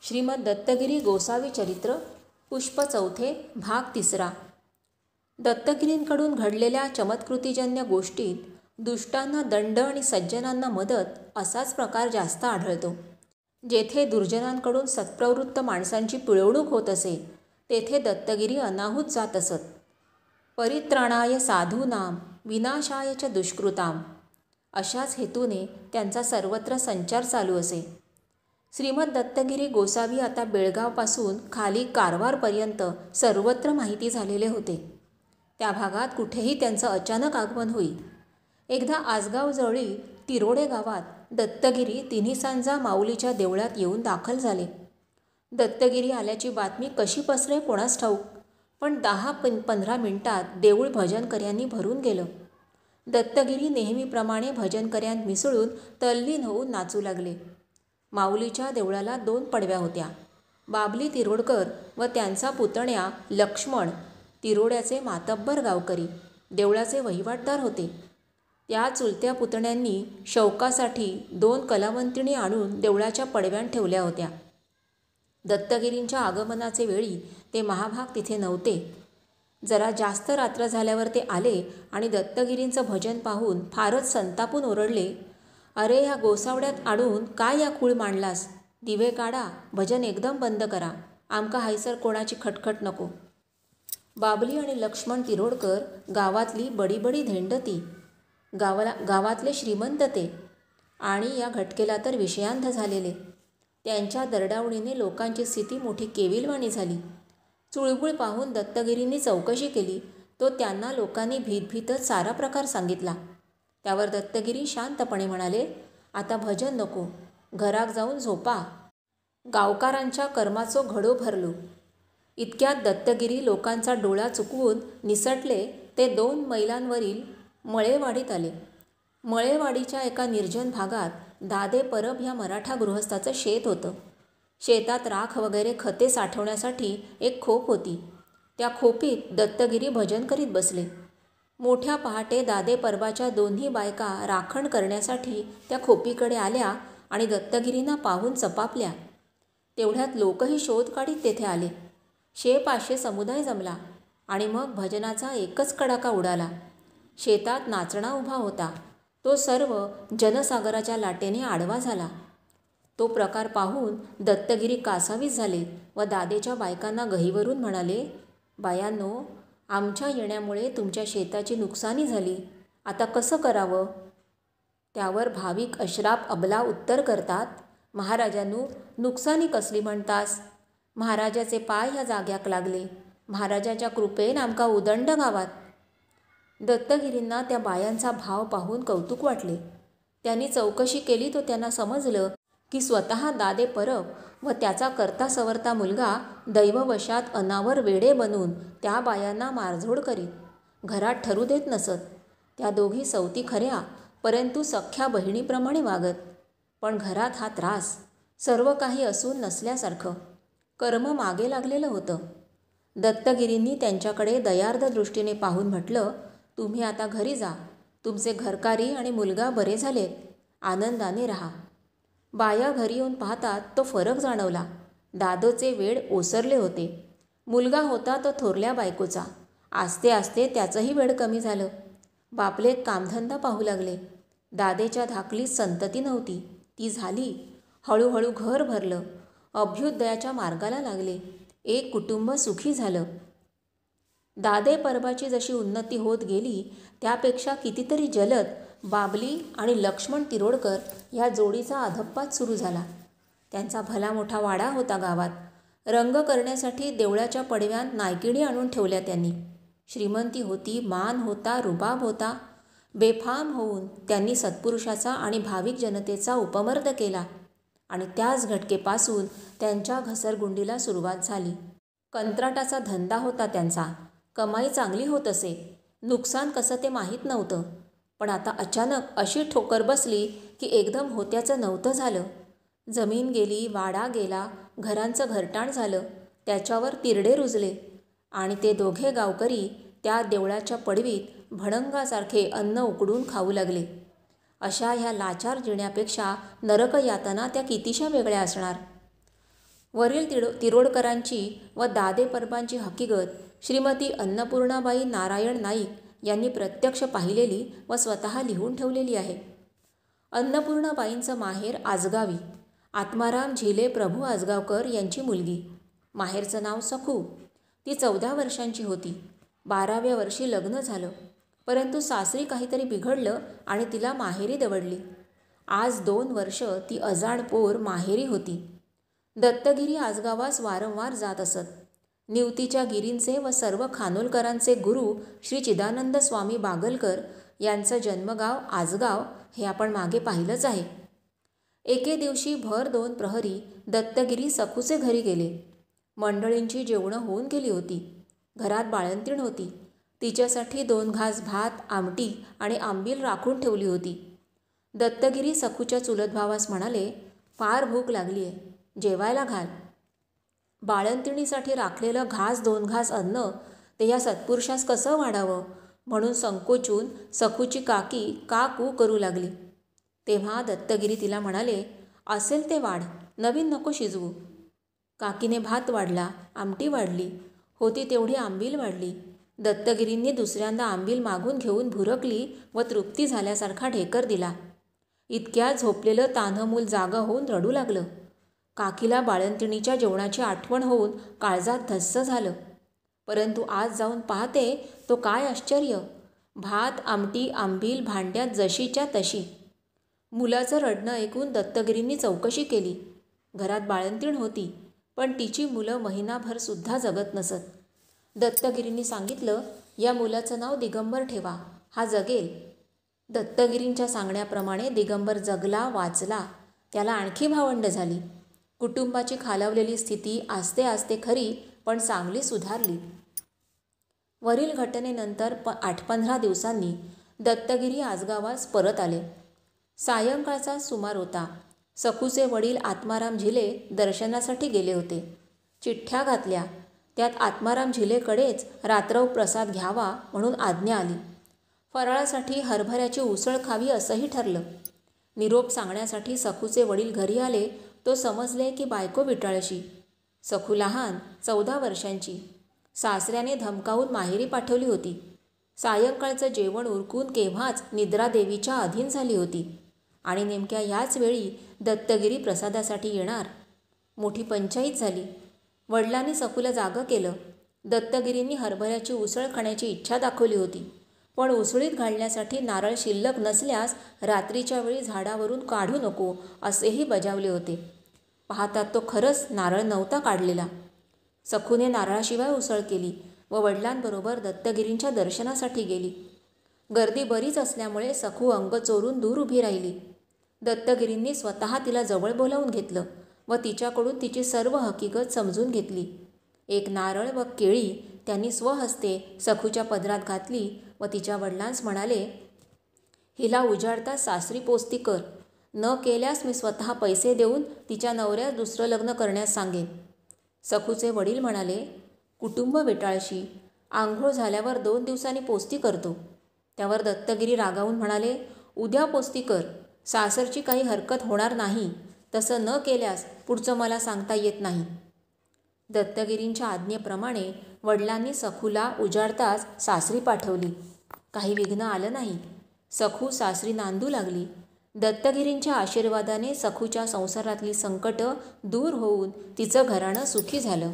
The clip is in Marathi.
श्रीमद दत्तगिरी गोसावी चरित्र पुष्प चौथे भाग तिसरा। दत्तगिरींकडून घडलेल्या चमत्कृतीजन्य गोष्टीत दुष्टांना दंड आणि सज्जनांना मदत असाच प्रकार जास्त आढळतो। जेथे दुर्जनांकडून सत्प्रवृत्त माणसांची पिळवणूक होत असे तेथे दत्तगिरी अनाहूत जात असत। परित्राणाय साधूनाम विनाशाय च दुष्कृताम अशाच हेतूने त्यांचा सर्वत्र संचार चालू असे। श्रीमद दत्तगिरी गोसावी आता बेळगावपासून खाली कारवारपर्यंत सर्वत्र माहिती झालेले होते। त्या भागात कुठेही त्यांचं अचानक आगमन होई। एकदा आसगावजवळी तिरोडे गावात दत्तगिरी तिन्ही सांजा माऊलीच्या देवळात येऊन दाखल झाले। दत्तगिरी आल्याची बातमी कशी पसरे कोणास ठाऊक, पण 10-15 मिनिटात देऊळ भजनकऱ्यांनी भरून गेलं। दत्तगिरी नेहमीप्रमाणे भजनकऱ्यांत मिसळून तल्लीन होऊन नाचू लागले। माऊलीच्या देवळाला 2 पडव्या होत्या। बाबली तिरोडकर व त्यांचा पुतण्या लक्ष्मण तिरोड्याचे मातब्बर गावकरी देवळाचे वहिवाटदार होते। त्या चुलत्या पुतण्यांनी शौकासाठी 2 कलावंतिणी आणून देवळाच्या पडव्यात ठेवल्या होत्या। दत्तगिरींच्या आगमनाचे वेळी ते महाभाग तिथे नव्हते। जरा जास्त रात्र झाल्यावर ते आले आणि दत्तगिरींचं भजन पाहून फारच संतापून ओरडले, अरे ह्या गोसावड्यात आणून काय या खूळ मांडलास? दिवे काढा, भजन एकदम बंद करा, आमका हायसर कोणाची खटखट नको। बाबली आणि लक्ष्मण तिरोडकर गावातली बडी धेंडती, गावातले श्रीमंत ते आणि या घटकेला तर विषयांध झालेले। त्यांच्या दरडावणीने लोकांची स्थिती मोठी केविलवाणी झाली। चुळबुळ पाहून दत्तगिरींनी चौकशी केली तो त्यांना लोकांनी भीतभीतच सारा प्रकार सांगितला। त्यावर दत्तगिरी शांतपणे म्हणाले, आता भजन नको, घरात जाऊन झोपा, गावकारांच्या कर्माचो घडो भरलो। इतक्यात दत्तगिरी लोकांचा डोळा चुकवून निसटले ते 2 मैलांवरील मळेवाडीत आले। मळेवाडीच्या एका निर्जन भागात दादे परब ह्या मराठा गृहस्थाचं शेत होतं। शेतात राख वगैरे खते साठवण्यासाठी एक खोप होती। त्या खोपीत दत्तगिरी भजन करीत बसले। मोठ्या पहाटे दादे परबाच्या 2ही बायका राखण करण्यासाठी त्या खोपीकडे आल्या आणि दत्तगिरींना पाहून चपापल्या। तेवढ्यात लोकही शोध काढीत तेथे आले। 100-500 समुदाय जमला आणि मग भजनाचा एकच कडाका उडाला। शेतात नाचणा उभा होता, तो सर्व जनसागराच्या लाटेने आडवा झाला। तो प्रकार पाहून दत्तगिरी कासावीस झाले व दादेच्या बायकांना गहिवरून म्हणाले, बायांनो, आमच्या येण्यामुळे तुमच्या शेताची नुकसानी झाली, आता कसं करावं? त्यावर भाविक अशराफ अबला उत्तर करतात, महाराजांनो, नुकसानी कसली म्हणतास? महाराजाचे पाय ह्या जाग्याक लागले, महाराजाच्या कृपेन आमका उदंड गावात। दत्तगिरींना त्या बायांचा भाव पाहून कौतुक वाटले। त्यांनी चौकशी केली तो त्यांना समजलं की स्वतः दादे परब व त्याचा करता सवरता मुलगा दैववशात अनावर वेडे बनून त्या बायांना मारझोड करीत, घरात ठरू देत नसत। त्या दोघी सवती खऱ्या, परंतु सख्या बहिणीप्रमाणे वागत, पण घरात हा त्रास, सर्व काही असून नसल्यासारखं, कर्म मागे लागलेलं होतं। दत्तगिरींनी त्यांच्याकडे दयार्द दृष्टीने पाहून म्हटलं, तुम्ही आता घरी जा, तुमचे घरकारी आणि मुलगा बरे झालेत, आनंदाने राहा। बाया घरी येऊन पाहतात तो फरक जाणवला। दादोचे वेड ओसरले होते। मुलगा होता तो थोरल्या बायकोचा, आस्ते आस्ते त्याचंही वेड कमी झालं। बापले कामधंदा पाहू लागले। दादेच्या धाकलीत संतती नव्हती, ती झाली। हळूहळू घर भरलं, अभ्युदयाच्या मार्गाला लागले, एक कुटुंब सुखी झालं। दादे परबाची जशी उन्नती होत गेली त्यापेक्षा कितीतरी जलद बाबली आणि लक्ष्मण तिरोडकर ह्या जोडीचा अधप्पात सुरू झाला। त्यांचा भला मोठा वाडा होता गावात। रंग करण्यासाठी देवळाच्या पडव्यात नायकिणी आणून ठेवल्या त्यांनी। श्रीमंती होती, मान होता, रुबाब होता। बेफाम होऊन त्यांनी सत्पुरुषाचा आणि भाविक जनतेचा उपमर्द केला आणि त्याच घटकेपासून त्यांच्या घसरगुंडीला सुरुवात झाली। कंत्राटाचा धंदा होता त्यांचा, कमाई चांगली होत असे, नुकसान कसं ते माहीत नव्हतं। पण आता अचानक अशी ठोकर बसली की एकदम होत्याचं नव्हतं झालं। जमीन गेली, वाडा गेला, घरांचं घरटाण झालं, त्याच्यावर तिरडे रुजले आणि ते दोघे गावकरी त्या देवळाच्या पडवीत भडंगासारखे अन्न उकडून खाऊ लागले। अशा ह्या लाचार जिण्यापेक्षा नरकयातना त्या कितीशा वेगळ्या असणार। वरील तिरोडकरांची व दादे परबांची हकीकत श्रीमती अन्नपूर्णाबाई नारायण नाईक यांनी प्रत्यक्ष पाहिलेली व स्वतः लिहून ठेवलेली आहे. अन्नपूर्णाबाईंचं माहेर आजगावी. आत्माराम झिले प्रभू आजगावकर यांची मुलगी. माहेरचं नाव सखू. ती 14 वर्षांची होती. 12व्या वर्षी लग्न झालं, परंतु सासरी काहीतरी बिघडलं आणि तिला माहेरी दवडली. आज 2 वर्ष ती अजाण पोर माहेरी होती. दत्तगिरी आजगावास वारंवार जात असत. निवतीच्या गिरींचे व सर्व खानोलकरांचे गुरु श्री चिदानंद स्वामी बागलकर यांचं जन्मगाव आजगाव हे आपण मागे पाहिलंच आहे. एके दिवशी भर 2 प्रहरी दत्तगिरी सखूचे घरी गेले. मंडळींची जेवणं होऊन गेली होती. घरात बाळंतीण होती. तिच्यासाठी 2 घास भात, आमटी आणि आंबील राखून ठेवली होती. दत्तगिरी सखूच्या चुलत भावास म्हणाले, फार भूक लागली आहे, जेवायला घाल. बाळंतिणीसाठी राखलेलं 2 घास अन्न ते या सत्पुरुषास कसं वाढावं म्हणून संकोचून सखूची काकी का कू करू लागली. तेव्हा दत्तगिरी तिला म्हणाले, असेल ते वाढ, नवीन नको शिजवू. काकीने भात वाढला, आमटी वाढली, होती तेवढी आंबील वाढली. दत्तगिरींनी दुसऱ्यांदा आंबील मागून घेऊन भुरकली व तृप्ती झाल्यासारखा ढेकर दिला. इतक्या झोपलेलं तान्हं मूल जागं होऊन रडू लागलं. काकीला बाळंतिणीच्या जेवणाची आठवण होऊन काळजात धस्स झालं. परंतु आज जाऊन पाहते तो काय आश्चर्य! भात, आमटी, आंबील भांड्यात जशीच्या तशी. मुलाचं रडणं ऐकून दत्तगिरींनी चौकशी केली. घरात बाळंतीण होती, पण तिची मुलं महिनाभरसुद्धा जगत नसत. दत्तगिरींनी सांगितलं, या मुलाचं नाव दिगंबर ठेवा, हा जगेल. दत्तगिरींच्या सांगण्याप्रमाणे दिगंबर जगला, वाचला. त्याला आणखी भावंड झाली. कुटुंबाची खालावलेली स्थिती आस्ते आस्ते खरी पण चांगली सुधारली. वरील घटनेनंतर 8-15 दिवसांनी दत्तगिरी आजगावास परत आले. सायंकाळचा सुमार होता. सखूचे वडील आत्माराम झिले दर्शनासाठी गेले होते. चिठ्ठ्या घातल्या. त्यात आत्माराम झिलेकडेच रात्रौ प्रसाद घ्यावा म्हणून आज्ञा आली. फराळासाठी हरभऱ्याची उसळ खावी असंही ठरलं. निरोप सांगण्यासाठी सखूचे वडील घरी आले तो समजले की बायको विटाळशी. सखू लहान, 14 वर्षांची. सासऱ्याने धमकावून माहेरी पाठवली होती. सायंकाळचं जेवण उरकून केव्हाच निद्रादेवीच्या अधीन झाली होती आणि नेमक्या ह्याच वेळी दत्तगिरी प्रसादासाठी येणार. मोठी पंचाईत झाली. वडिलांनी सखूला जागं केलं. दत्तगिरींनी हरभऱ्याची उसळ खाण्याची इच्छा दाखवली होती, पण उसळीत घालण्यासाठी नारळ शिल्लक नसल्यास रात्रीच्या वेळी झाडावरून काढू नको असेही बजावले होते. पाहतात तो खरंच नारळ नव्हता काढलेला. सखूने नारळाशिवाय उसळ केली व वडिलांबरोबर दत्तगिरींच्या दर्शनासाठी गेली. गर्दी बरीच असल्यामुळे सखू अंग चोरून दूर उभी राहिली. दत्तगिरींनी स्वतः तिला जवळ बोलावून घेतलं व तिच्याकडून तिची सर्व हकीकत समजून घेतली. एक नारळ व केळी त्यांनी स्वहस्ते सखूच्या पदरात घातली व तिच्या वडिलांस म्हणाले, हिला उजाडता सासरी पोस्ती कर. न केल्यास मी स्वतः पैसे देऊन तिच्या नवऱ्यास दुसरं लग्न करण्यास सांगेन. सखूचे वडील म्हणाले, कुटुंब विटाळशी, आंघोळ झाल्यावर 2 दिवसांनी पोस्ती करतो. त्यावर दत्तगिरी रागावून म्हणाले, उद्या पोस्ती कर. सासरची काही हरकत होणार नाही. तसं न केल्यास पुढचं मला सांगता येत नाही. दत्तगिरींच्या आज्ञेप्रमाणे वडिलांनी सखूला उजाडताच सासरी पाठवली. काही विघ्न आलं नाही. सखू सासरी नांदू लागली. दत्तगिरींच्या आशीर्वादाने सखूच्या संसारातली संकटं दूर होऊन तिचं घराणं सुखी झालं.